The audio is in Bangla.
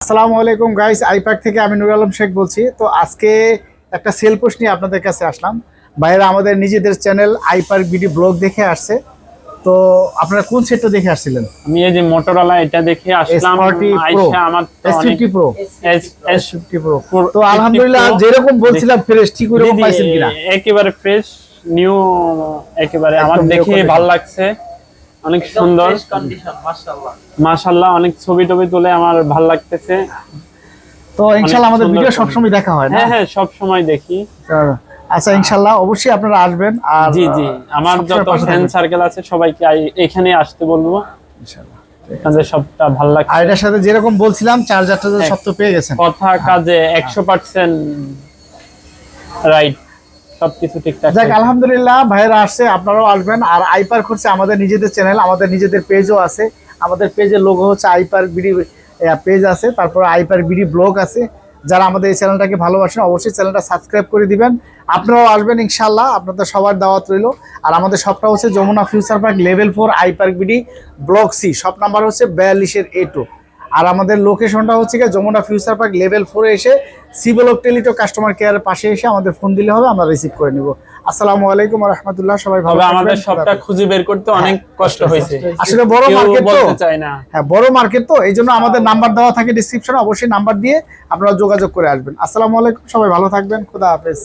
আসসালামু আলাইকুম গাইস, আইপ্যাক থেকে আমি নুর আলম শেখ বলছি। তো আজকে একটা সেল পোস্ট নিয়ে আপনাদের কাছে আসলাম। ভাইয়েরা আমাদের নিজেদের চ্যানেল আইপ্যাক বিডি ব্লগ দেখে আসছে। তো আপনারা কোন সেটটা দেখে আসছিলেন? আমি এই যে মোটরোলা এটা দেখে আসলাম। আইসা আমার তো S50 Pro S50 Pro। তো 50 আলহামদুলিল্লাহ Pro যেরকম বলছিলাম ফ্রেশ ঠিক ওরকম পাইছেন কিনা? একেবারে ফ্রেশ নিউ, একেবারে আমার দেখে ভালো লাগছে, অনেক সুন্দর মাশাআল্লাহ। অনেক ছবি টবি তুলে আমার ভালো লাগতেছে। তো ইনশাআল্লাহ আমাদের ভিডিও সব সময় দেখা হয় না? হ্যাঁ হ্যাঁ, সব সময় দেখি। আচ্ছা ইনশাআল্লাহ অবশ্যই আপনারা আসবেন। আর জি জি, আমার যত ফ্রেন্ড সার্কেল আছে সবাইকে এখানে আসতে বলবো ইনশাআল্লাহ। কাজে সবটা ভালো লাগছে। আর এটার সাথে যেরকম বলছিলাম চার্জারটা সব তো পেয়ে গেছেন? কথা কাজে 100% রাইট, সবকিছু ঠিকঠাক। যাক আলহামদুলিল্লাহ, ভাইয়েরা আসছে, আপনারাও আসবেন। আর আইপার্ক হচ্ছে আমাদের নিজেদের চ্যানেল, আমাদের নিজেদের পেজও আছে। আমাদের পেজের লোগো হচ্ছে আইপার্ক বিডি পেজ আছে, তারপর আইপার্ক বিডি ব্লগ আছে। যারা আমাদের এই চ্যানেলটাকে ভালোবাসেন অবশ্যই চ্যানেলটা সাবস্ক্রাইব করে দিবেন। আপনারাও আসবেন ইনশাআল্লাহ, আপনাদের সবার দাওয়াত রইল। আর আমাদের শপটা হচ্ছে Jamuna future park level 4 iPark BD block C, shop number হচ্ছে 42 A2। আর আমাদের লোকেশনটা হচ্ছে যমুনা ফিউচার পার্ক লেভেল 4 এসে সি ব্লক টেলিটো কাস্টমার কেয়ারের পাশে এসে আমাদের ফোন দিলে হবে, আমরা রিসিভ করে নিব। আসসালামু আলাইকুম ওয়া রাহমাতুল্লাহ। সবাই ভালো থাকবেন। আমাদের সবটা খুঁজে বের করতে অনেক কষ্ট হয়েছে, আসলে বড় মার্কেট তো, বলতে চাই না। হ্যাঁ বড় মার্কেট তো, এইজন্য আমাদের নাম্বার দেওয়া থাকে ডেসক্রিপশনে, অবশ্যই নাম্বার দিয়ে আপনারা যোগাযোগ করে আসবেন। আসসালামু আলাইকুম, সবাই ভালো থাকবেন, খোদা হাফেজ।